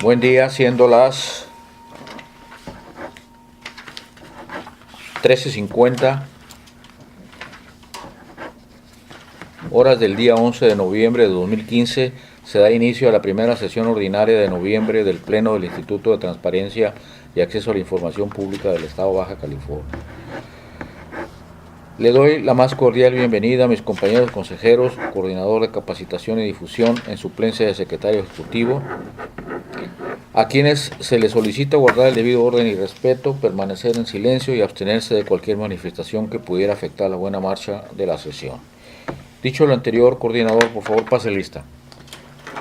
Buen día, siendo las 13:50 horas del día 11 de noviembre de 2015, se da inicio a la primera sesión ordinaria de noviembre del Pleno del Instituto de Transparencia y Acceso a la Información Pública del Estado de Baja California. Le doy la más cordial bienvenida a mis compañeros consejeros, coordinador de capacitación y difusión en suplencia de secretario ejecutivo, a quienes se les solicita guardar el debido orden y respeto, permanecer en silencio y abstenerse de cualquier manifestación que pudiera afectar la buena marcha de la sesión. Dicho lo anterior, coordinador, por favor, pase lista.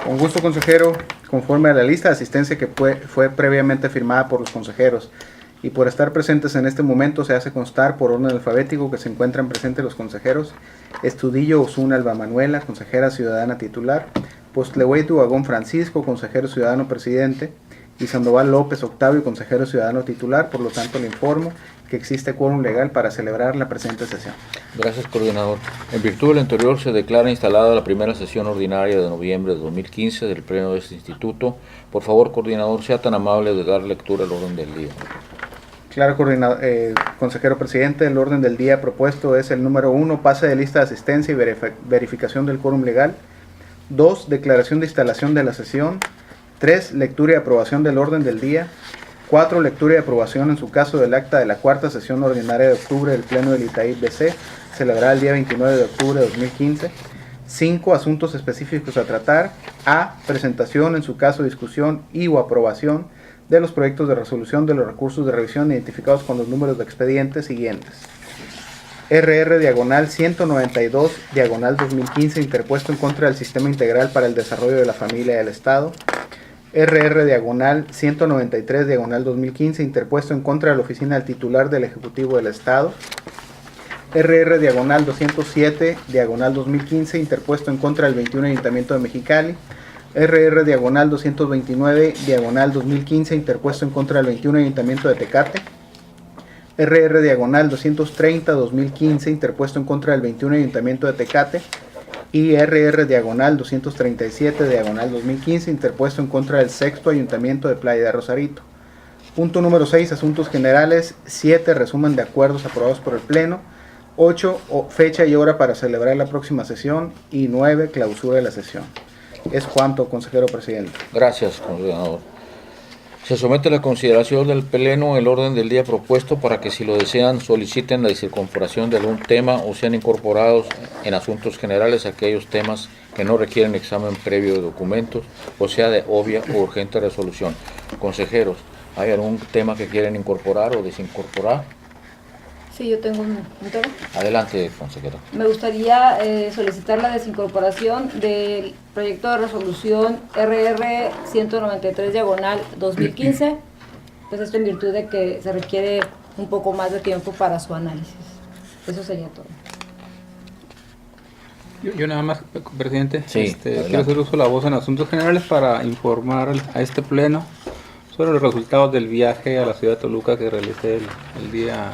Con gusto, consejero. Conforme a la lista de asistencia que fue previamente firmada por los consejeros y por estar presentes en este momento, se hace constar por orden alfabético que se encuentran presentes los consejeros Estudillo Osuna Alba Manuela, consejera ciudadana titular; Postlehueito Agón Francisco, consejero ciudadano presidente; y Sandoval López Octavio, consejero ciudadano titular. Por lo tanto, le informo que existe quórum legal para celebrar la presente sesión. Gracias, coordinador. En virtud del anterior, se declara instalada la primera sesión ordinaria de noviembre de 2015 del Pleno de este instituto. Por favor, coordinador, sea tan amable de dar lectura al orden del día. Claro, consejero presidente, el orden del día propuesto es el número 1, pase de lista de asistencia y verificación del quórum legal; 2, declaración de instalación de la sesión; 3, lectura y aprobación del orden del día; 4, lectura y aprobación en su caso del acta de la cuarta sesión ordinaria de octubre del Pleno del ITAIP BC, celebrada el día 29 de octubre de 2015; 5, asuntos específicos a tratar. A, presentación, en su caso discusión y o aprobación de los proyectos de resolución de los recursos de revisión identificados con los números de expedientes siguientes: RR-192-2015, interpuesto en contra del Sistema Integral para el Desarrollo de la Familia del Estado; RR-193-2015, interpuesto en contra de la Oficina del Titular del Ejecutivo del Estado; RR-207-2015, interpuesto en contra del 21 Ayuntamiento de Mexicali; RR-229-2015, interpuesto en contra del 21 Ayuntamiento de Tecate; RR-230-2015, interpuesto en contra del 21 Ayuntamiento de Tecate; y RR-237-2015, interpuesto en contra del 6º Ayuntamiento de Playa de Rosarito. Punto número 6, asuntos generales. 7, resumen de acuerdos aprobados por el Pleno. 8, fecha y hora para celebrar la próxima sesión. Y 9, clausura de la sesión. Es cuanto, consejero presidente. Gracias, coordinador. Se somete a la consideración del Pleno el orden del día propuesto para que, si lo desean, soliciten la desincorporación de algún tema o sean incorporados en asuntos generales aquellos temas que no requieren examen previo de documentos o sea de obvia o urgente resolución. Consejeros, ¿hay algún tema que quieren incorporar o desincorporar? Sí, yo tengo un tema. Adelante, consejera. Me gustaría solicitar la desincorporación del proyecto de resolución RR 193-2015, pues esto en virtud de que se requiere un poco más de tiempo para su análisis. Eso sería todo. Yo nada más, presidente, Sí, quiero hacer uso de la voz en asuntos generales para informar a este pleno sobre los resultados del viaje a la ciudad de Toluca que realicé el día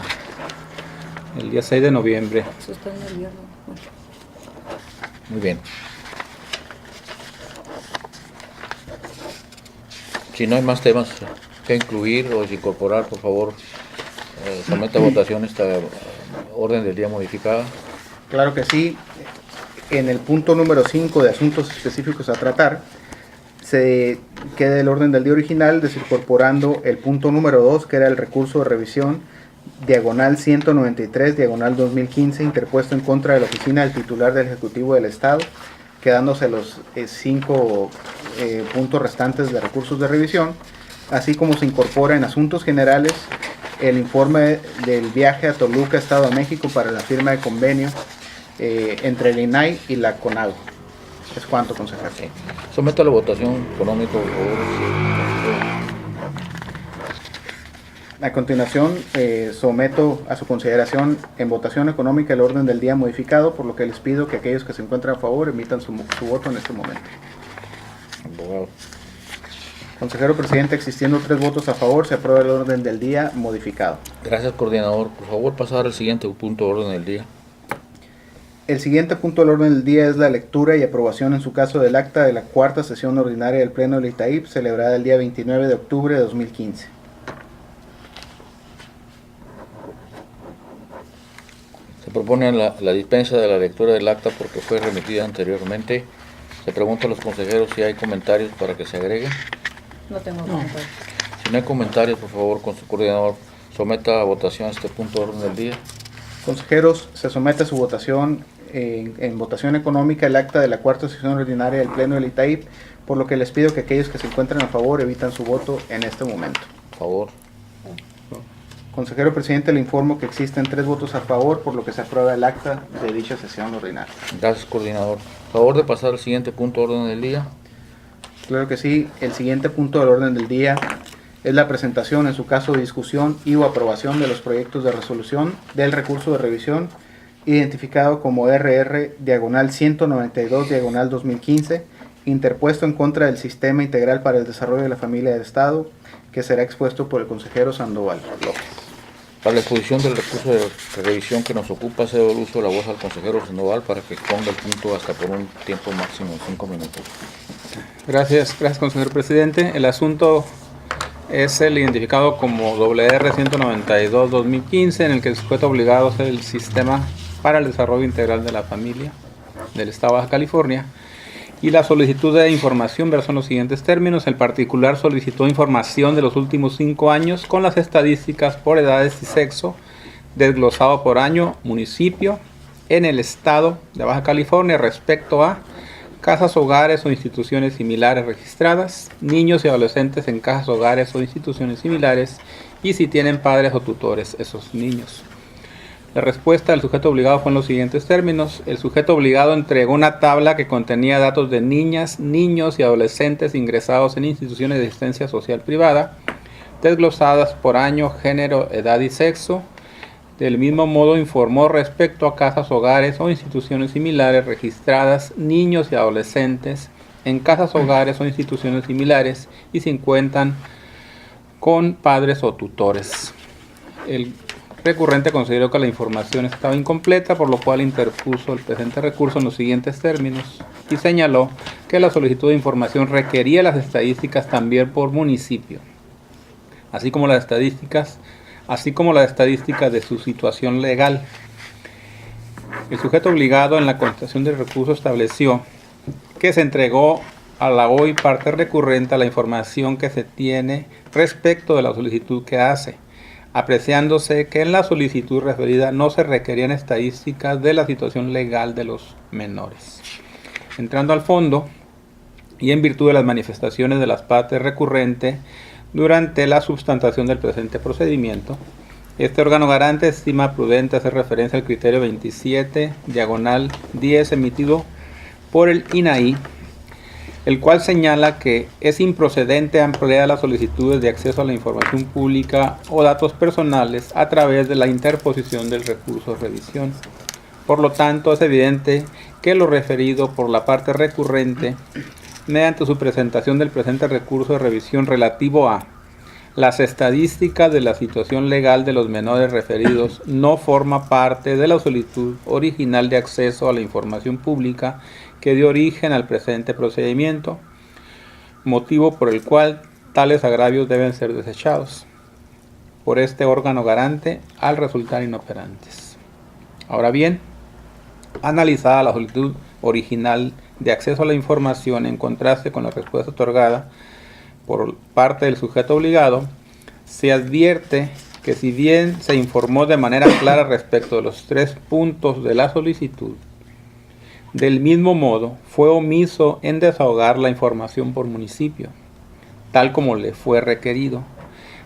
6 de noviembre. Eso está en el viernes. Muy bien. Si no hay más temas que incluir o incorporar, por favor, someta a votación esta orden del día modificada. Claro que sí. En el punto número 5 de asuntos específicos a tratar, se queda el orden del día original, desincorporando el punto número 2, que era el recurso de revisión diagonal 193-2015, interpuesto en contra de la Oficina del Titular del Ejecutivo del Estado, quedándose los 5 puntos restantes de recursos de revisión, así como se incorpora en asuntos generales el informe del viaje a Toluca, Estado de México, para la firma de convenio entre el INAI y la CONAGO. Es cuanto, consejero. Sí. Someto a la votación económica, por favor. A continuación, someto a su consideración en votación económica el orden del día modificado, por lo que les pido que aquellos que se encuentran a favor emitan su voto en este momento. Abogado. Consejero presidente, existiendo 3 votos a favor, se aprueba el orden del día modificado. Gracias, coordinador. Por favor, pasar al siguiente punto de orden del día. El siguiente punto del orden del día es la lectura y aprobación en su caso del acta de la cuarta sesión ordinaria del Pleno del ITAIP, celebrada el día 29 de octubre de 2015. Se propone la dispensa de la lectura del acta porque fue remitida anteriormente. Se pregunta a los consejeros si hay comentarios para que se agregue. No tengo comentarios. Si no hay comentarios, por favor, con su coordinador, someta a votación este punto de orden del día. Consejeros, se somete a su votación en votación económica el acta de la cuarta sesión ordinaria del Pleno del ITAIP, por lo que les pido que aquellos que se encuentren a favor evitan su voto en este momento. Por favor. Consejero presidente, le informo que existen 3 votos a favor, por lo que se aprueba el acta de dicha sesión ordinaria. Gracias, coordinador. Favor de pasar al siguiente punto de orden del día. Claro que sí. El siguiente punto del orden del día es la presentación, en su caso, discusión y o aprobación de los proyectos de resolución del recurso de revisión identificado como RR-192-2015, interpuesto en contra del Sistema Integral para el Desarrollo de la Familia del Estado, que será expuesto por el consejero Sandoval López. Para la exposición del recurso de revisión que nos ocupa, cedo el uso de la voz al consejero Sandoval para que exponga el punto hasta por un tiempo máximo de 5 minutos. Gracias, consejero presidente. El asunto es el identificado como WR-192-2015, en el que el sujeto obligado es el Sistema para el Desarrollo Integral de la Familia del Estado de Baja California. Y la solicitud de información versa en los siguientes términos. El particular solicitó información de los últimos 5 años con las estadísticas por edades y sexo, desglosado por año, municipio, en el estado de Baja California respecto a casas, hogares o instituciones similares registradas, niños y adolescentes en casas, hogares o instituciones similares, y si tienen padres o tutores esos niños. La respuesta del sujeto obligado fue en los siguientes términos. El sujeto obligado entregó una tabla que contenía datos de niñas, niños y adolescentes ingresados en instituciones de asistencia social privada, desglosadas por año, género, edad y sexo. Del mismo modo informó respecto a casas, hogares o instituciones similares registradas, niños y adolescentes en casas, hogares o instituciones similares y si cuentan con padres o tutores. El recurrente consideró que la información estaba incompleta, por lo cual interpuso el presente recurso en los siguientes términos y señaló que la solicitud de información requería las estadísticas también por municipio, así como las estadísticas de su situación legal. El sujeto obligado en la contestación del recurso estableció que se entregó a la hoy parte recurrente a la información que se tiene respecto de la solicitud que hace, apreciándose que en la solicitud referida no se requerían estadísticas de la situación legal de los menores. Entrando al fondo, y en virtud de las manifestaciones de las partes recurrentes durante la substantación del presente procedimiento, este órgano garante estima prudente hacer referencia al criterio 27/10 emitido por el INAI, el cual señala que es improcedente ampliar las solicitudes de acceso a la información pública o datos personales a través de la interposición del recurso de revisión. Por lo tanto, es evidente que lo referido por la parte recurrente, mediante su presentación del presente recurso de revisión relativo a las estadísticas de la situación legal de los menores referidos, no forma parte de la solicitud original de acceso a la información pública que dio origen al presente procedimiento, motivo por el cual tales agravios deben ser desechados por este órgano garante al resultar inoperantes. Ahora bien, analizada la solicitud original de acceso a la información en contraste con la respuesta otorgada por parte del sujeto obligado, se advierte que si bien se informó de manera clara respecto de los 3 puntos de la solicitud, del mismo modo fue omiso en desahogar la información por municipio, tal como le fue requerido,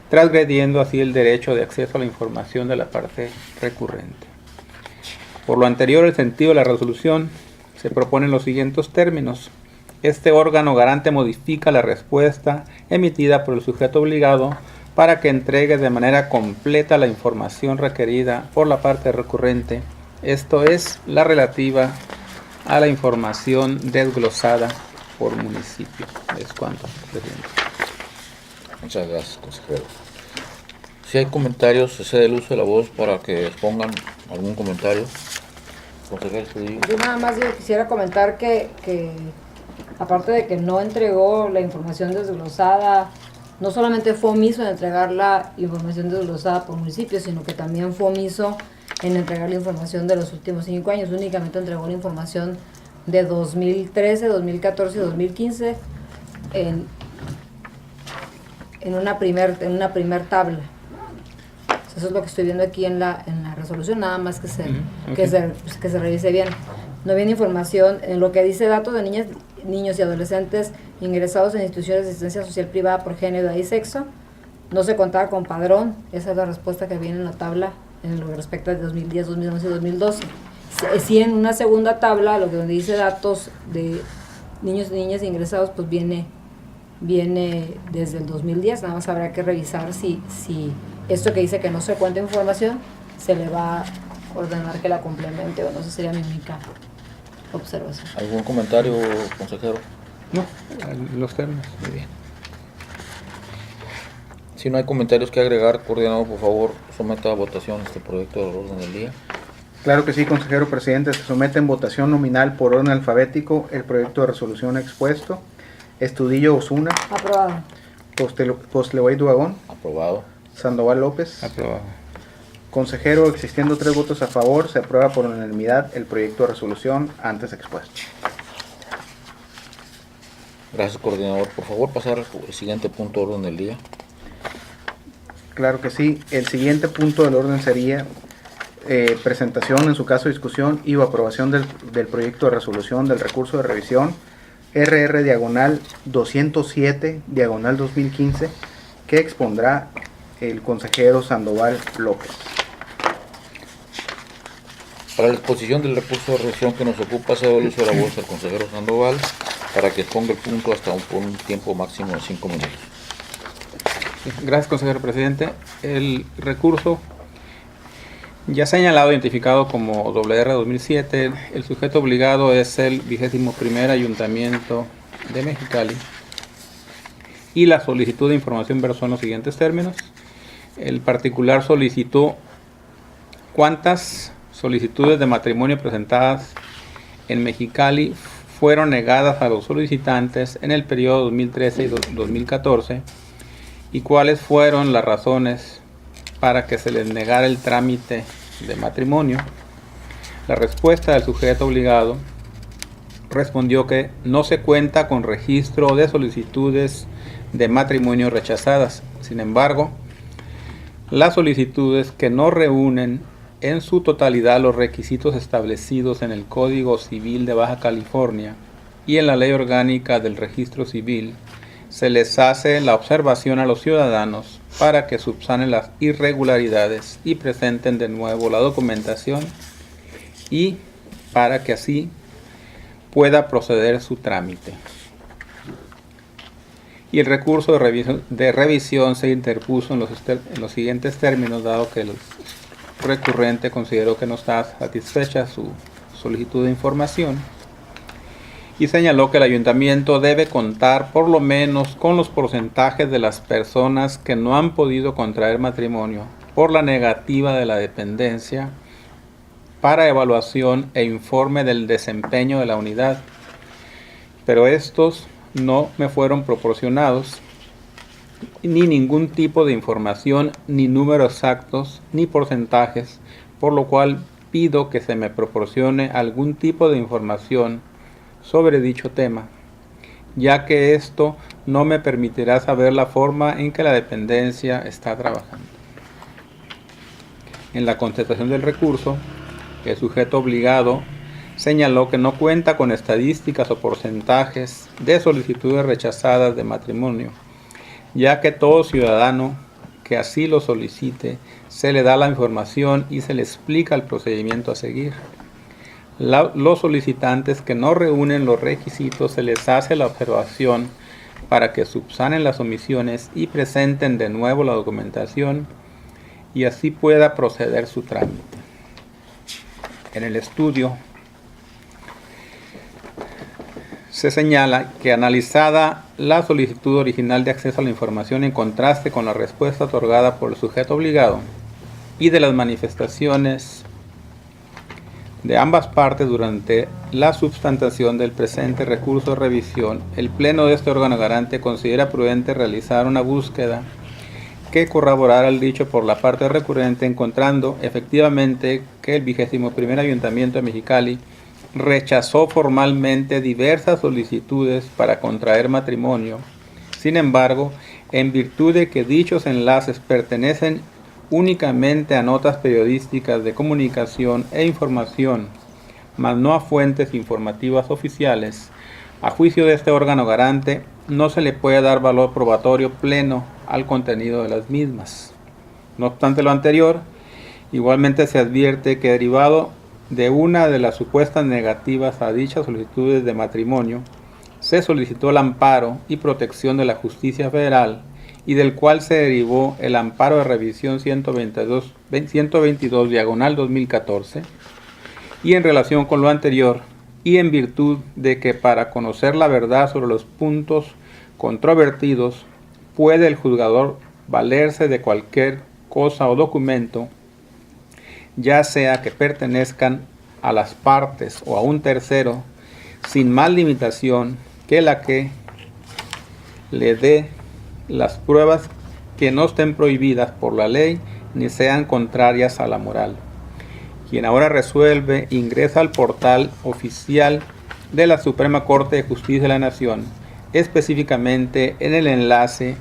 transgrediendo así el derecho de acceso a la información de la parte recurrente. Por lo anterior, el sentido de la resolución se propone en los siguientes términos. Este órgano garante modifica la respuesta emitida por el sujeto obligado para que entregue de manera completa la información requerida por la parte recurrente, esto es, la relativa a la información desglosada por municipio. Es cuanto, presidente. Muchas gracias, consejero. Si hay comentarios, se cede el uso de la voz para que expongan algún comentario. Consejero Estudillo. Yo nada más yo quisiera comentar que aparte de que no entregó la información desglosada, no solamente fue omiso en entregar la información desglosada por municipio, sino que también fue omiso en entregar la información de los últimos 5 años. Únicamente entregó la información de 2013, 2014 y 2015 en una primer tabla. Eso es lo que estoy viendo aquí en la resolución, nada más que se revise bien. No viene información en lo que dice datos de niños y adolescentes ingresados en instituciones de asistencia social privada por género, edad y sexo. No se contaba con padrón, esa es la respuesta que viene en la tabla en lo que respecta a 2010, 2011 y 2012. Sí, en una segunda tabla, lo que donde dice datos de niños y niñas ingresados, pues viene desde el 2010, nada más habrá que revisar si esto que dice que no se cuenta información, se le va a ordenar que la complemente o no. Esa sería mi única observación. ¿Algún comentario, consejero? No, los términos. Muy bien. Si no hay comentarios que agregar, coordinador, por favor, someta a votación este proyecto de orden del día. Claro que sí, consejero presidente. Se somete en votación nominal por orden alfabético el proyecto de resolución expuesto. Estudillo Osuna. Aprobado. Postleguay Duagón. Aprobado. Sandoval López. Aprobado. Consejero, existiendo 3 votos a favor, se aprueba por unanimidad el proyecto de resolución antes expuesto. Gracias, coordinador. Por favor, pasar al siguiente punto de orden del día. Claro que sí. El siguiente punto del orden sería presentación, en su caso discusión y o aprobación del proyecto de resolución del recurso de revisión RR-207-2015 que expondrá el consejero Sandoval López. Para la exposición del recurso de revisión que nos ocupa, cedo el uso de la voz al consejero Sandoval para que exponga el punto por un tiempo máximo de 5 minutos. Gracias, consejero presidente. El recurso ya señalado, identificado como WR 2007, el sujeto obligado es el 21º Ayuntamiento de Mexicali y la solicitud de información versó en los siguientes términos. El particular solicitó cuántas solicitudes de matrimonio presentadas en Mexicali fueron negadas a los solicitantes en el periodo 2013 y 2014 y cuáles fueron las razones para que se les negara el trámite de matrimonio. La respuesta del sujeto obligado respondió que no se cuenta con registro de solicitudes de matrimonio rechazadas. Sin embargo, las solicitudes que no reúnen en su totalidad los requisitos establecidos en el Código Civil de Baja California y en la Ley Orgánica del Registro Civil, se les hace la observación a los ciudadanos para que subsanen las irregularidades y presenten de nuevo la documentación y para que así pueda proceder su trámite. Y el recurso de revisión se interpuso en los siguientes términos, dado que el recurrente consideró que no está satisfecha su solicitud de información y señaló que el ayuntamiento debe contar por lo menos con los porcentajes de las personas que no han podido contraer matrimonio por la negativa de la dependencia para evaluación e informe del desempeño de la unidad, pero estos no me fueron proporcionados ni ningún tipo de información, ni números exactos, ni porcentajes, por lo cual pido que se me proporcione algún tipo de información sobre dicho tema, ya que esto no me permitirá saber la forma en que la dependencia está trabajando. En la contestación del recurso, el sujeto obligado señaló que no cuenta con estadísticas o porcentajes de solicitudes rechazadas de matrimonio, ya que todo ciudadano que así lo solicite se le da la información y se le explica el procedimiento a seguir. Los solicitantes que no reúnen los requisitos se les hace la observación para que subsanen las omisiones y presenten de nuevo la documentación y así pueda proceder su trámite. En el estudio se señala que analizada la solicitud original de acceso a la información en contraste con la respuesta otorgada por el sujeto obligado y de las manifestaciones de ambas partes durante la substantación del presente recurso de revisión, el Pleno de este órgano garante considera prudente realizar una búsqueda que corroborara el dicho por la parte recurrente, encontrando efectivamente que el 21º Ayuntamiento de Mexicali rechazó formalmente diversas solicitudes para contraer matrimonio. Sin embargo, en virtud de que dichos enlaces pertenecen únicamente a notas periodísticas de comunicación e información, mas no a fuentes informativas oficiales, a juicio de este órgano garante, no se le puede dar valor probatorio pleno al contenido de las mismas. No obstante lo anterior, igualmente se advierte que derivado de una de las supuestas negativas a dichas solicitudes de matrimonio, se solicitó el amparo y protección de la justicia federal y del cual se derivó el amparo de revisión 122/2014, y en relación con lo anterior, y en virtud de que para conocer la verdad sobre los puntos controvertidos, puede el juzgador valerse de cualquier cosa o documento, ya sea que pertenezcan a las partes o a un tercero, sin más limitación que la que le dé las pruebas que no estén prohibidas por la ley ni sean contrarias a la moral. Quien ahora resuelve ingresa al portal oficial de la Suprema Corte de Justicia de la Nación, específicamente en el enlace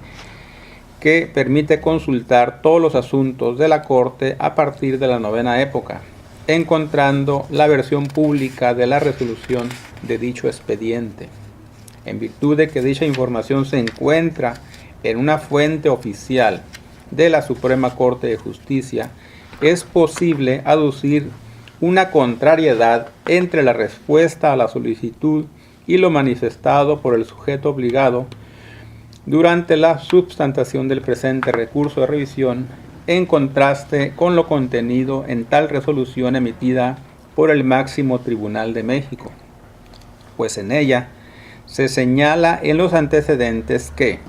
que permite consultar todos los asuntos de la Corte a partir de la 9ª época, encontrando la versión pública de la resolución de dicho expediente. En virtud de que dicha información se encuentra en una fuente oficial de la Suprema Corte de Justicia, es posible aducir una contrariedad entre la respuesta a la solicitud y lo manifestado por el sujeto obligado durante la substantación del presente recurso de revisión, en contraste con lo contenido en tal resolución emitida por el máximo Tribunal de México, pues en ella se señala en los antecedentes que,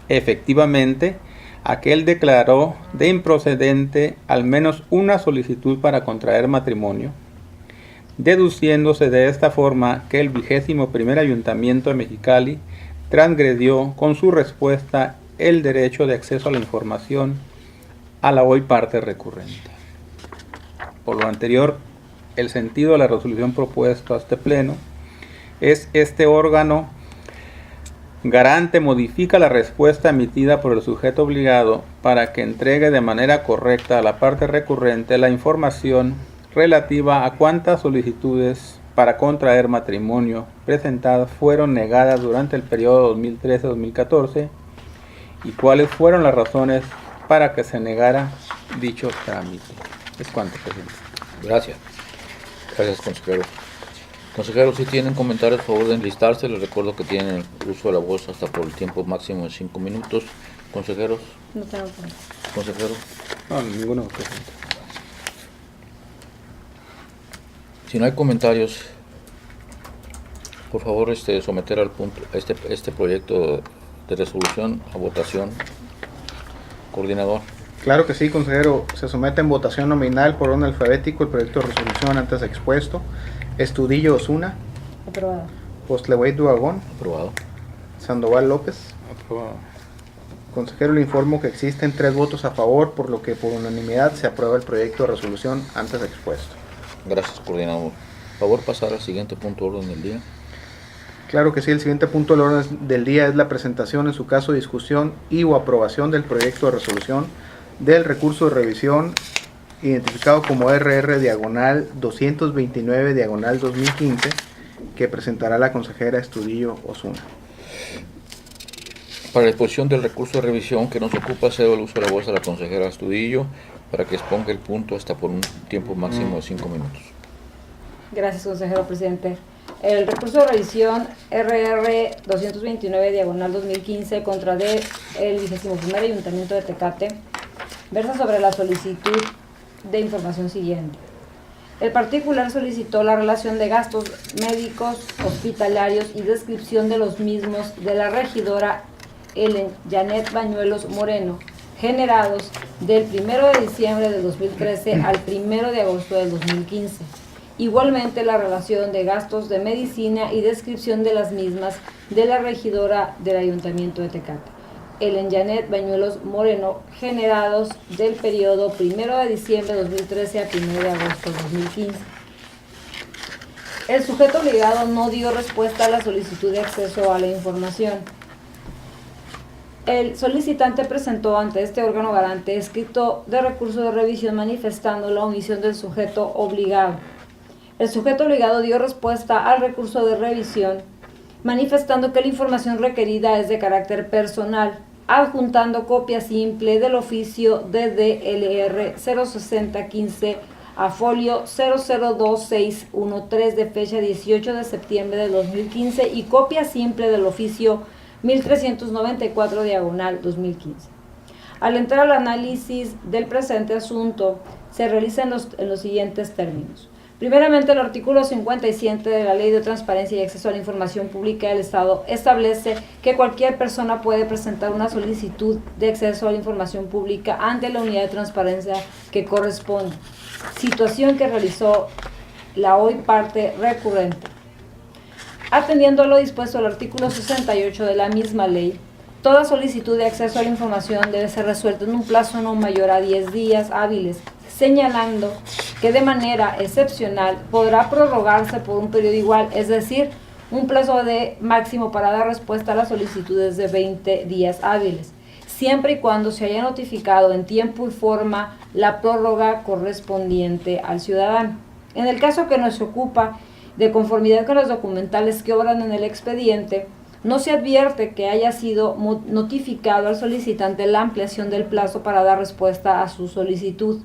efectivamente, aquel declaró de improcedente al menos una solicitud para contraer matrimonio, deduciéndose de esta forma que el 21º Ayuntamiento de Mexicali transgredió con su respuesta el derecho de acceso a la información a la hoy parte recurrente. Por lo anterior, el sentido de la resolución propuesta a este pleno es: este órgano garante modifica la respuesta emitida por el sujeto obligado para que entregue de manera correcta a la parte recurrente la información relativa a cuántas solicitudes para contraer matrimonio presentadas fueron negadas durante el periodo 2013-2014 y cuáles fueron las razones para que se negara dicho trámite. Es cuanto, presidente. Gracias. Gracias, consejero. Consejeros, si tienen comentarios, por favor de enlistarse. Les recuerdo que tienen el uso de la voz hasta por el tiempo máximo de 5 minutos. Consejeros. No tengo problema. Consejeros. No, ninguno, presidente. Si no hay comentarios, por favor someter al punto este proyecto de resolución a votación. Coordinador. Claro que sí, consejero. Se somete en votación nominal por orden alfabético el proyecto de resolución antes expuesto. Estudillo Osuna. Aprobado. Postlewey Duagón. Aprobado. Sandoval López. Aprobado. Consejero, le informo que existen 3 votos a favor, por lo que por unanimidad se aprueba el proyecto de resolución antes expuesto. Gracias, coordinador. Por favor, pasar al siguiente punto de orden del día. Claro que sí, el siguiente punto del orden del día es la presentación, en su caso discusión y o aprobación del proyecto de resolución del recurso de revisión identificado como RR/229/2015, que presentará la consejera Estudillo Osuna. Para la exposición del recurso de revisión que nos ocupa, cedo el uso de la voz a la consejera Estudillo para que exponga el punto hasta por un tiempo máximo de 5 minutos. Gracias, consejero presidente. El recurso de revisión RR 229/2015 contra el 21º Ayuntamiento de Tecate versa sobre la solicitud de información siguiente. El particular solicitó la relación de gastos médicos, hospitalarios y descripción de los mismos de la regidora Ellen Janet Bañuelos Moreno, generados del 1 de diciembre de 2013 al 1 de agosto del 2015, Igualmente, la relación de gastos de medicina y descripción de las mismas de la regidora del Ayuntamiento de Tecate, Ellen Janet Bañuelos Moreno, generados del periodo 1 de diciembre de 2013 a 1 de agosto de 2015. El sujeto obligado no dio respuesta a la solicitud de acceso a la información. El solicitante presentó ante este órgano garante escrito de recurso de revisión manifestando la omisión del sujeto obligado. El sujeto obligado dio respuesta al recurso de revisión manifestando que la información requerida es de carácter personal, adjuntando copia simple del oficio DDLR 06015 a folio 002613 de fecha 18 de septiembre de 2015 y copia simple del oficio 1394 diagonal 2015. Al entrar al análisis del presente asunto, se realiza en los siguientes términos. Primeramente, el artículo 57 de la Ley de Transparencia y Acceso a la Información Pública del Estado establece que cualquier persona puede presentar una solicitud de acceso a la información pública ante la unidad de transparencia que corresponde, situación que realizó la hoy parte recurrente. Atendiendo a lo dispuesto al artículo 68 de la misma ley, toda solicitud de acceso a la información debe ser resuelta en un plazo no mayor a 10 días hábiles, señalando que de manera excepcional podrá prorrogarse por un periodo igual, es decir, un plazo de máximo para dar respuesta a las solicitudes de 20 días hábiles, siempre y cuando se haya notificado en tiempo y forma la prórroga correspondiente al ciudadano. En el caso que nos ocupa, de conformidad con los documentales que obran en el expediente, no se advierte que haya sido notificado al solicitante la ampliación del plazo para dar respuesta a su solicitud,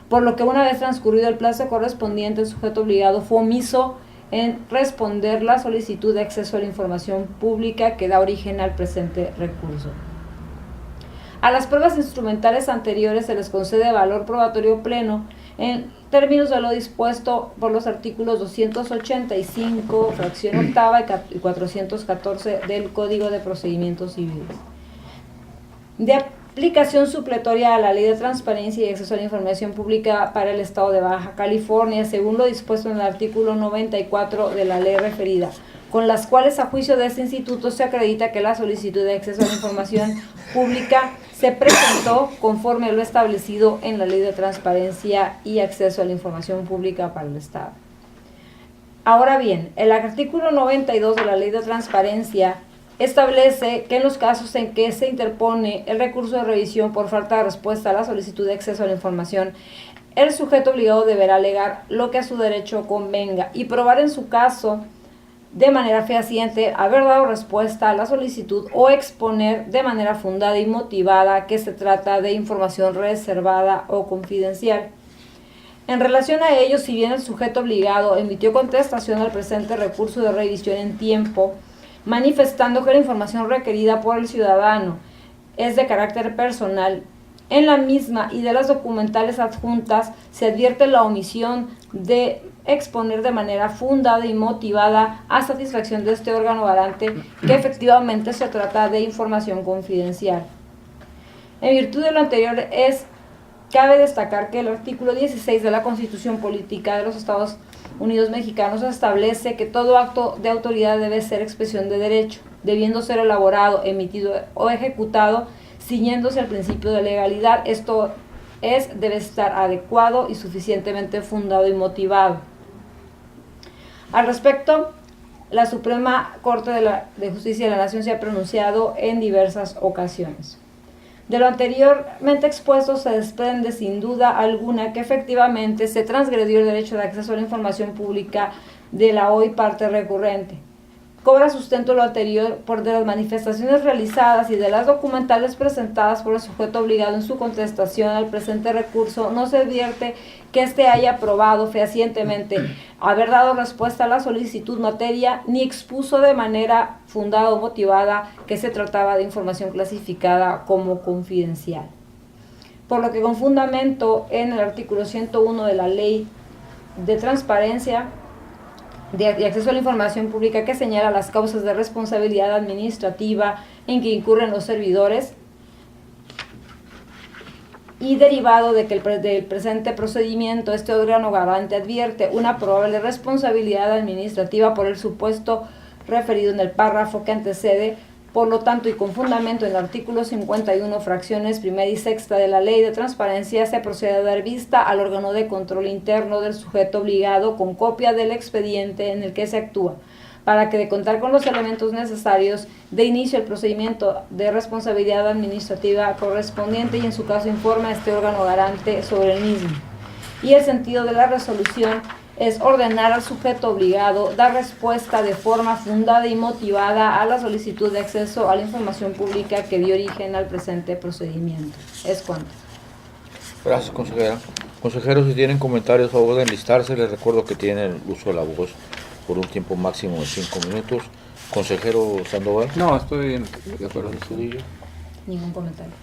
por lo que una vez transcurrido el plazo correspondiente, el sujeto obligado fue omiso en responder la solicitud de acceso a la información pública que da origen al presente recurso. A las pruebas instrumentales anteriores se les concede valor probatorio pleno en términos de lo dispuesto por los artículos 285, fracción octava y 414 del Código de Procedimientos Civiles. De aplicación supletoria a la Ley de Transparencia y Acceso a la Información Pública para el Estado de Baja California, según lo dispuesto en el artículo 94 de la ley referida, con las cuales a juicio de este instituto se acredita que la solicitud de acceso a la información pública se presentó conforme a lo establecido en la Ley de Transparencia y Acceso a la Información Pública para el Estado. Ahora bien, el artículo 92 de la Ley de Transparencia establece que en los casos en que se interpone el recurso de revisión por falta de respuesta a la solicitud de acceso a la información, el sujeto obligado deberá alegar lo que a su derecho convenga y probar en su caso de manera fehaciente haber dado respuesta a la solicitud o exponer de manera fundada y motivada que se trata de información reservada o confidencial. En relación a ello, si bien el sujeto obligado emitió contestación al presente recurso de revisión en tiempo, manifestando que la información requerida por el ciudadano es de carácter personal, en la misma y de las documentales adjuntas se advierte la omisión de exponer de manera fundada y motivada a satisfacción de este órgano garante que efectivamente se trata de información confidencial. En virtud de lo anterior, cabe destacar que el artículo 16 de la Constitución Política de los Estados Unidos Mexicanos establece que todo acto de autoridad debe ser expresión de derecho, debiendo ser elaborado, emitido o ejecutado ciñéndose al principio de legalidad. Esto debe estar adecuado y suficientemente fundado y motivado. Al respecto, la Suprema Corte de Justicia de la Nación se ha pronunciado en diversas ocasiones. De lo anteriormente expuesto se desprende sin duda alguna que efectivamente se transgredió el derecho de acceso a la información pública de la hoy parte recurrente. Cobra sustento lo anterior por de las manifestaciones realizadas y de las documentales presentadas por el sujeto obligado en su contestación al presente recurso. No se advierte que éste haya probado fehacientemente haber dado respuesta a la solicitud materia, ni expuso de manera fundada o motivada que se trataba de información clasificada como confidencial. Por lo que con fundamento en el artículo 101 de la Ley de Transparencia de acceso a la información pública, que señala las causas de responsabilidad administrativa en que incurren los servidores, y derivado de que del presente procedimiento, este órgano garante advierte una probable responsabilidad administrativa por el supuesto referido en el párrafo que antecede. Por lo tanto, y con fundamento en el artículo 51, fracciones primera y sexta de la Ley de Transparencia, se procede a dar vista al órgano de control interno del sujeto obligado con copia del expediente en el que se actúa, para que, de contar con los elementos necesarios, de inicio el procedimiento de responsabilidad administrativa correspondiente y en su caso informa a este órgano garante sobre el mismo. Y el sentido de la resolución es ordenar al sujeto obligado dar respuesta de forma fundada y motivada a la solicitud de acceso a la información pública que dio origen al presente procedimiento. Es cuanto. Gracias, consejera. Consejeros, si tienen comentarios a favor de enlistarse, les recuerdo que tienen el uso de la voz por un tiempo máximo de 5 minutos. Consejero Sandoval. No, estoy de acuerdo. Ningún comentario.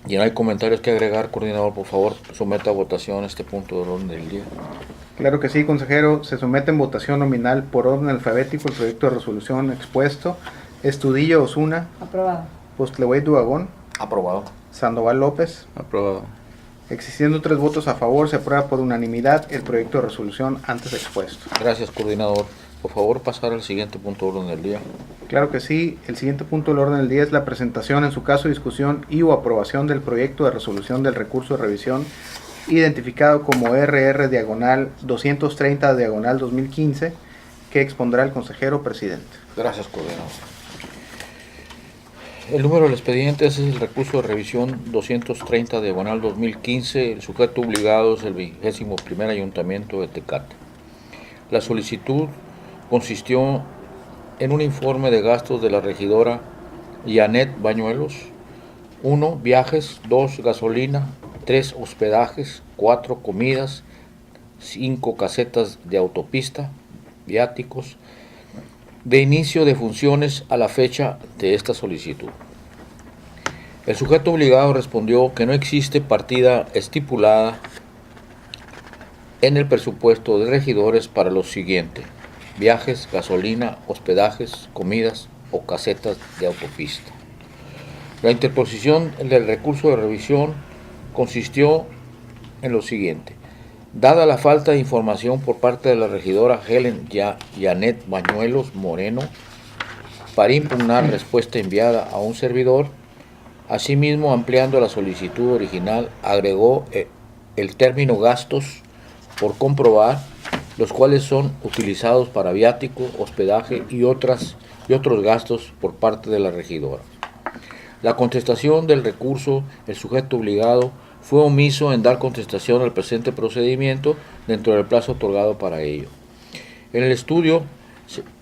Y no hay comentarios que agregar, coordinador, por favor, someta a votación este punto del orden del día. Claro que sí, consejero. Se somete en votación nominal por orden alfabético el proyecto de resolución expuesto. Estudillo Osuna, Aprobado. Postlewey Duagón, Aprobado. Sandoval López. Aprobado. Existiendo 3 votos a favor, se aprueba por unanimidad el proyecto de resolución antes expuesto. Gracias, coordinador. Por favor, pasar al siguiente punto del orden del día. Claro que sí. El siguiente punto del orden del día es la presentación, en su caso, discusión y o aprobación del proyecto de resolución del recurso de revisión identificado como RR-230-2015 que expondrá el consejero presidente. Gracias, coordinador. El número del expediente es el recurso de revisión 230-2015. El sujeto obligado es el 21º Ayuntamiento de Tecate. La solicitud consistió en un informe de gastos de la regidora Janet Bañuelos: 1. Viajes, 2. Gasolina, 3. Hospedajes, 4. Comidas, 5. Casetas de autopista, viáticos, de inicio de funciones a la fecha de esta solicitud. El sujeto obligado respondió que no existe partida estipulada en el presupuesto de regidores para lo siguiente: viajes, gasolina, hospedajes, comidas o casetas de autopista. La interposición del recurso de revisión consistió en lo siguiente: dada la falta de información por parte de la regidora Helen Janet Bañuelos Moreno para impugnar respuesta enviada a un servidor, asimismo, ampliando la solicitud original, agregó el término gastos por comprobar, los cuales son utilizados para viático, hospedaje y otros gastos por parte de la regidora. La contestación del recurso, el sujeto obligado fue omiso en dar contestación al presente procedimiento dentro del plazo otorgado para ello. En el estudio,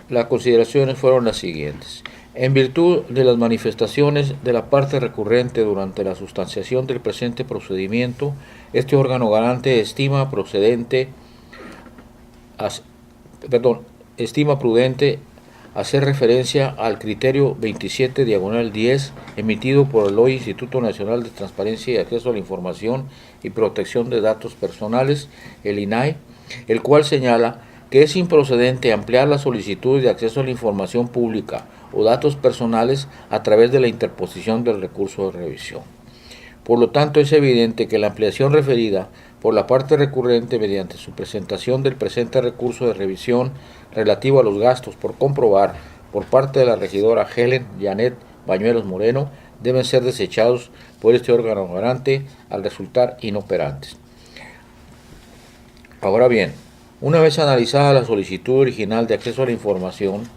las consideraciones fueron las siguientes: en virtud de las manifestaciones de la parte recurrente durante la sustanciación del presente procedimiento, este órgano garante estima prudente hacer referencia al criterio 27/10 emitido por el hoy Instituto Nacional de Transparencia y Acceso a la Información y Protección de Datos Personales, el INAI, el cual señala que es improcedente ampliar la solicitud de acceso a la información pública o datos personales a través de la interposición del recurso de revisión. Por lo tanto, es evidente que la ampliación referida por la parte recurrente mediante su presentación del presente recurso de revisión relativo a los gastos por comprobar por parte de la regidora Helen Janet Bañuelos Moreno deben ser desechados por este órgano garante al resultar inoperantes. Ahora bien, una vez analizada la solicitud original de acceso a la información,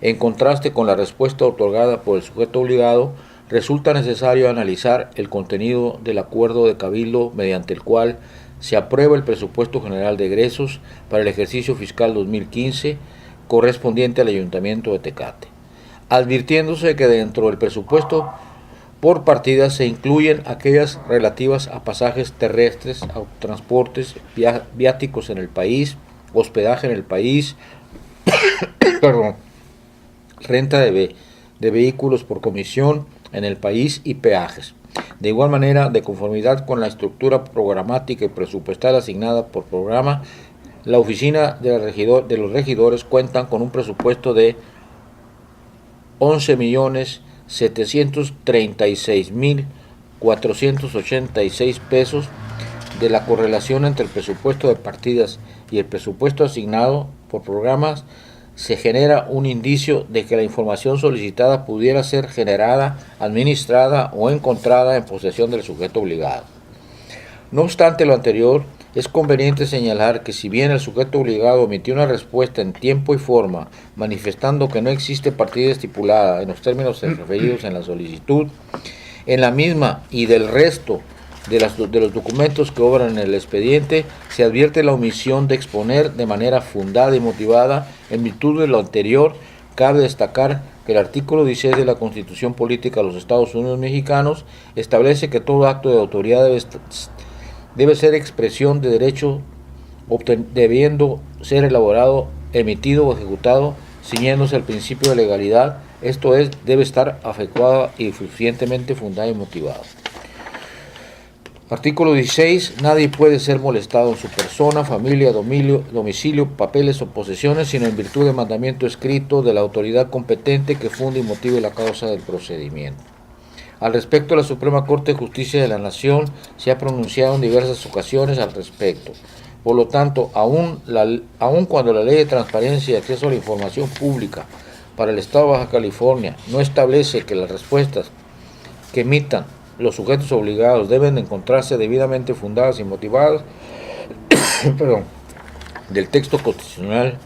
en contraste con la respuesta otorgada por el sujeto obligado, resulta necesario analizar el contenido del acuerdo de cabildo mediante el cual se aprueba el presupuesto general de egresos para el ejercicio fiscal 2015 correspondiente al Ayuntamiento de Tecate, advirtiéndose que dentro del presupuesto por partidas se incluyen aquellas relativas a pasajes terrestres, transportes, viáticos en el país, hospedaje en el país, renta de vehículos por comisión en el país y peajes. De igual manera, de conformidad con la estructura programática y presupuestal asignada por programa, la oficina de los regidores cuentan con un presupuesto de 736.486 pesos de la correlación entre el presupuesto de partidas y el presupuesto asignado por programas, se genera un indicio de que la información solicitada pudiera ser generada, administrada o encontrada en posesión del sujeto obligado. No obstante lo anterior, es conveniente señalar que si bien el sujeto obligado omitió una respuesta en tiempo y forma, manifestando que no existe partida estipulada en los términos referidos en la solicitud, en la misma y del resto de los documentos que obran en el expediente, se advierte la omisión de exponer de manera fundada y motivada. En virtud de lo anterior, cabe destacar que el artículo 16 de la Constitución Política de los Estados Unidos Mexicanos establece que todo acto de autoridad debe ser expresión de derecho, debiendo ser elaborado, emitido o ejecutado, ciñéndose al principio de legalidad, esto es, debe estar afectuada y suficientemente fundada y motivada. Artículo 16. Nadie puede ser molestado en su persona, familia, domicilio, papeles o posesiones, sino en virtud de mandamiento escrito de la autoridad competente que funde y motive la causa del procedimiento. Al respecto, la Suprema Corte de Justicia de la Nación se ha pronunciado en diversas ocasiones al respecto. Por lo tanto, aun cuando la Ley de Transparencia y Acceso a la Información Pública para el Estado de Baja California no establece que las respuestas que emitan los sujetos obligados deben encontrarse debidamente fundadas y motivadas, del texto constitucional,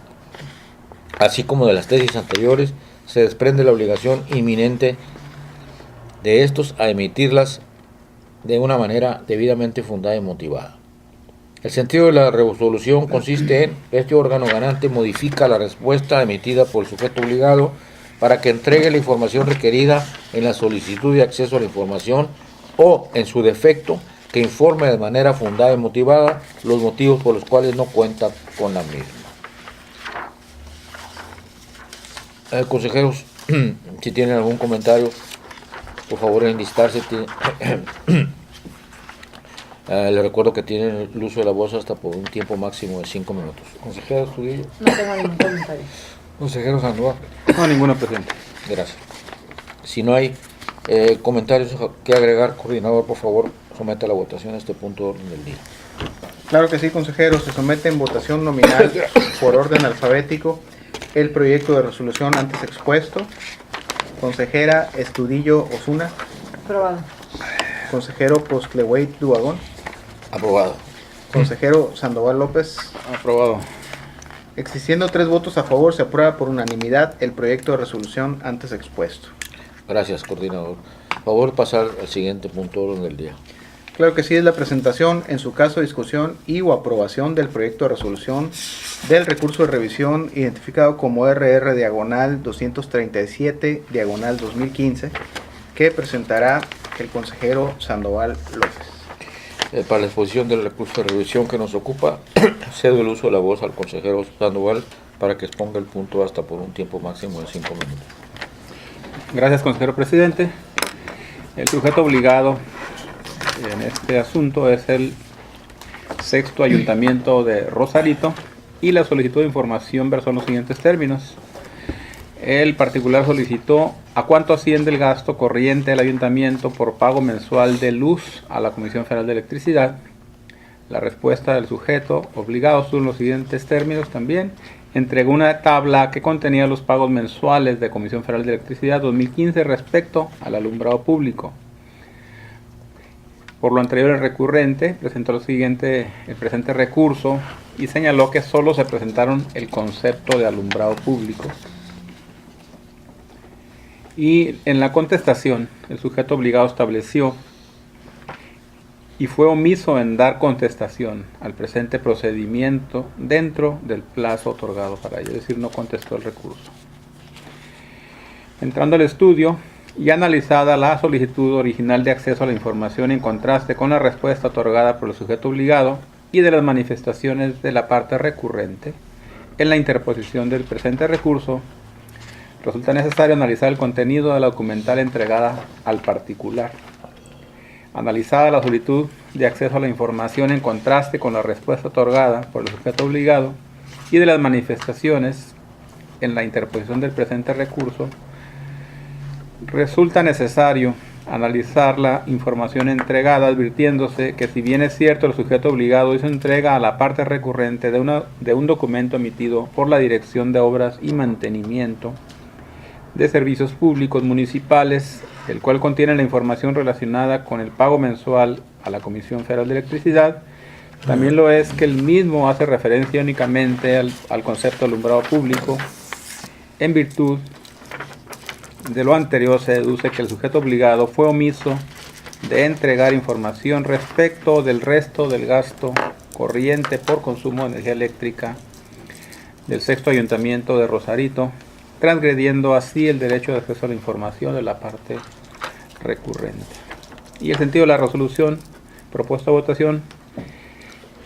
así como de las tesis anteriores, se desprende la obligación inminente de estos a emitirlas de una manera debidamente fundada y motivada. El sentido de la resolución consiste en que este órgano garante modifica la respuesta emitida por el sujeto obligado para que entregue la información requerida en la solicitud de acceso a la información o, en su defecto, que informe de manera fundada y motivada los motivos por los cuales no cuenta con la misma. Consejeros, si tienen algún comentario, por favor enlistarse. Les recuerdo que tienen el uso de la voz hasta por un tiempo máximo de 5 minutos. Consejero Estudillo. No tengo ningún comentario. Consejero Sandoval. No, ninguno presente. Gracias. Si no hay comentarios que agregar, coordinador, por favor, someta a la votación este punto de orden del día. Claro que sí, consejero. Se somete en votación nominal por orden alfabético el proyecto de resolución antes expuesto. Consejera Estudillo Osuna. Aprobado. Consejero Postleweit Duagón. Aprobado. Consejero Sandoval López. Aprobado. Existiendo 3 votos a favor, se aprueba por unanimidad el proyecto de resolución antes expuesto. Gracias, coordinador. Por favor, pasar al siguiente punto de orden del día. Claro que sí, es la presentación, en su caso, discusión y o aprobación del proyecto de resolución del recurso de revisión identificado como RR-237-2015 que presentará el consejero Sandoval López. Para la exposición del recurso de revisión que nos ocupa, cedo el uso de la voz al consejero Sandoval para que exponga el punto hasta por un tiempo máximo de 5 minutos. Gracias, consejero presidente. El sujeto obligado en este asunto es el 6º Ayuntamiento de Rosarito y la solicitud de información versó en los siguientes términos. El particular solicitó a cuánto asciende el gasto corriente del ayuntamiento por pago mensual de luz a la Comisión Federal de Electricidad. La respuesta del sujeto obligado son los siguientes términos también. Entregó una tabla que contenía los pagos mensuales de Comisión Federal de Electricidad 2015 respecto al alumbrado público. Por lo anterior, el recurrente presentó el presente recurso y señaló que solo se presentaron el concepto de alumbrado público. Y en la contestación, el sujeto obligado estableció y fue omiso en dar contestación al presente procedimiento dentro del plazo otorgado para ello, es decir, no contestó el recurso. Entrando al estudio y analizada la solicitud original de acceso a la información en contraste con la respuesta otorgada por el sujeto obligado y de las manifestaciones de la parte recurrente, en la interposición del presente recurso, resulta necesario analizar el contenido de la documental entregada al particular. Analizada la solicitud de acceso a la información en contraste con la respuesta otorgada por el sujeto obligado y de las manifestaciones en la interposición del presente recurso, Resulta necesario analizar la información entregada, advirtiéndose que si bien es cierto el sujeto obligado hizo entrega a la parte recurrente de un documento emitido por la Dirección de Obras y Mantenimiento de Servicios Públicos Municipales, el cual contiene la información relacionada con el pago mensual a la Comisión Federal de Electricidad, también lo es que el mismo hace referencia únicamente al concepto de alumbrado público. En virtud de lo anterior, se deduce que el sujeto obligado fue omiso de entregar información respecto del resto del gasto corriente por consumo de energía eléctrica del sexto ayuntamiento de Rosarito, transgrediendo así el derecho de acceso a la información de la parte recurrente. Y el sentido de la resolución propuesta a votación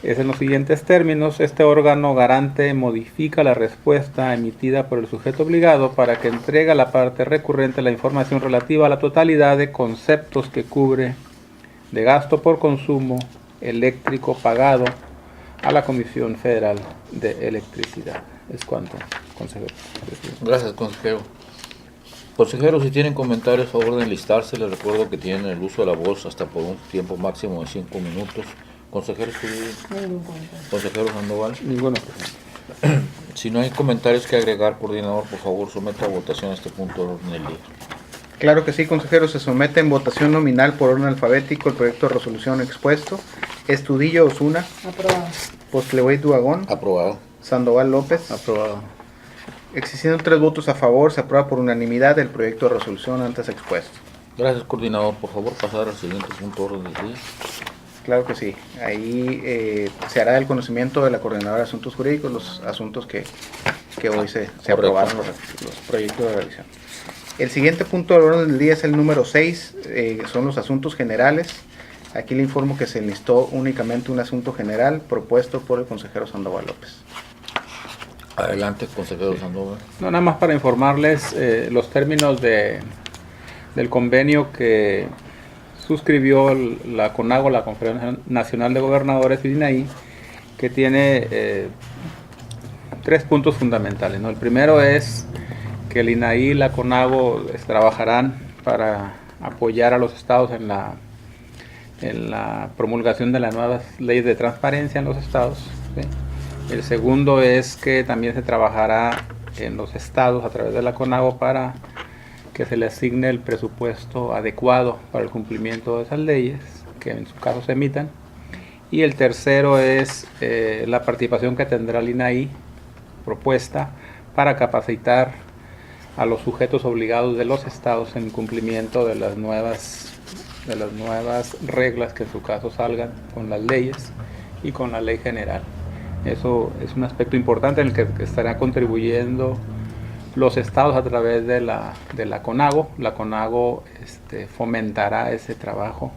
es en los siguientes términos: este órgano garante modifica la respuesta emitida por el sujeto obligado para que entregue a la parte recurrente la información relativa a la totalidad de conceptos que cubre de gasto por consumo eléctrico pagado a la Comisión Federal de Electricidad. Es cuanto, consejero. Gracias, consejero. Consejeros, si tienen comentarios, a favor de enlistarse. Les recuerdo que tienen el uso de la voz hasta por un tiempo máximo de 5 minutos. Consejero Consejero Sandoval. Ninguno. Si no hay comentarios que agregar, coordinador, por favor, someta a votación este punto de orden del día. Claro que sí, consejero. Se somete en votación nominal por orden alfabético el proyecto de resolución expuesto. Estudillo Osuna. Aprobado. Postlehuey Duagón. Aprobado. Sandoval López. Aprobado. Existiendo 3 votos a favor, se aprueba por unanimidad el proyecto de resolución antes expuesto. Gracias, coordinador. Por favor, pasar al siguiente punto de orden del día. Claro que sí. Ahí se hará el conocimiento de la coordinadora de asuntos jurídicos los asuntos que hoy se aprobaron, los proyectos de revisión. El siguiente punto de orden del día es el número 6, son los asuntos generales. Aquí le informo que se enlistó únicamente un asunto general propuesto por el consejero Sandoval López. Adelante, consejero Sandoval. No, nada más para informarles los términos del convenio que suscribió la CONAGO, la Conferencia Nacional de Gobernadores, y INAI, que tiene 3 puntos fundamentales, ¿no? El primero es que el INAI y la CONAGO trabajarán para apoyar a los estados en la promulgación de las nuevas leyes de transparencia en los estados, ¿sí? El segundo es que también se trabajará en los estados a través de la CONAGO para que se le asigne el presupuesto adecuado para el cumplimiento de esas leyes, que en su caso se emitan. Y el tercero es la participación que tendrá el INAI propuesta para capacitar a los sujetos obligados de los estados en cumplimiento de las nuevas reglas que en su caso salgan con las leyes y con la ley general. Eso es un aspecto importante en el que estarán contribuyendo los estados a través de la CONAGO. La CONAGO fomentará ese trabajo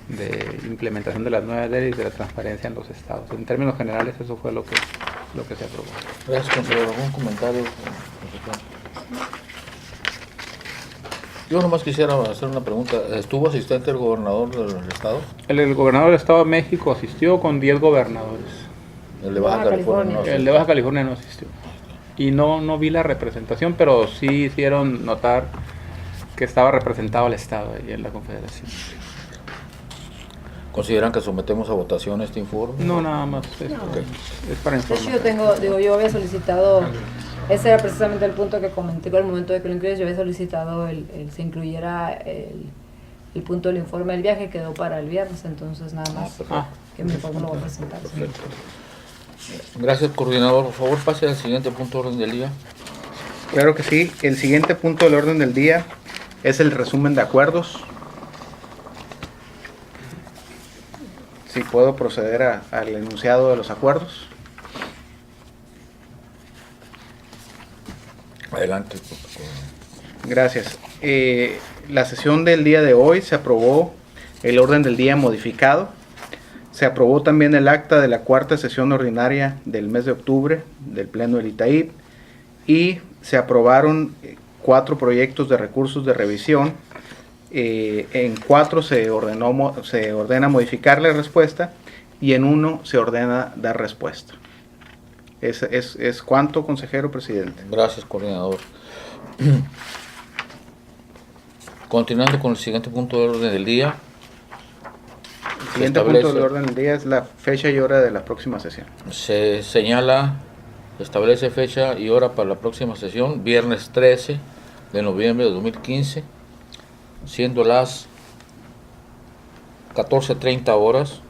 de implementación de las nuevas leyes y de la transparencia en los estados. En términos generales, eso fue lo que se aprobó. Gracias, consejero. ¿Algún comentario? Yo nomás quisiera hacer una pregunta. ¿Estuvo asistente el gobernador del estado? El gobernador del Estado de México asistió con 10 gobernadores. El de Baja California. No, el de Baja California no asistió. Y no vi la representación, pero sí hicieron notar que estaba representado el Estado ahí en la Confederación. ¿Consideran que sometemos a votación este informe? No, nada más. Es para informar. Yo había solicitado, ese era precisamente el punto que comenté con el momento de que lo incluyes. Yo había solicitado se incluyera el punto del informe del viaje, quedó para el viernes, entonces nada más que mi informe lo voy a presentar. Perfecto. Gracias, coordinador. Por favor, pase al siguiente punto de orden del día. Claro que sí. El siguiente punto del orden del día es el resumen de acuerdos. Si puedo proceder al enunciado de los acuerdos. Adelante. Gracias. La sesión del día de hoy se aprobó el orden del día modificado. Se aprobó también el acta de la 4ª sesión ordinaria del mes de octubre del Pleno del ITAIP y se aprobaron 4 proyectos de recursos de revisión. En 4 se ordena modificar la respuesta y en 1 se ordena dar respuesta. Es cuanto, consejero presidente. Gracias, coordinador. Continuando con el siguiente punto de orden del día. El siguiente punto del orden del día es la fecha y hora de la próxima sesión. Se señala, establece fecha y hora para la próxima sesión, viernes 13 de noviembre de 2015, siendo las 14:30 horas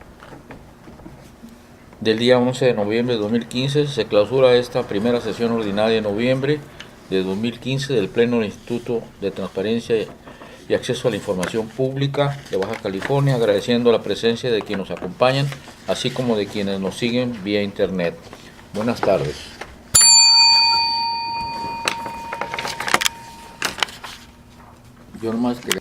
del día 11 de noviembre de 2015. Se clausura esta primera sesión ordinaria de noviembre de 2015 del Pleno del Instituto de Transparencia y Acceso a la Información Pública de Baja California, agradeciendo la presencia de quienes nos acompañan, así como de quienes nos siguen vía internet. Buenas tardes. Yo nomás quería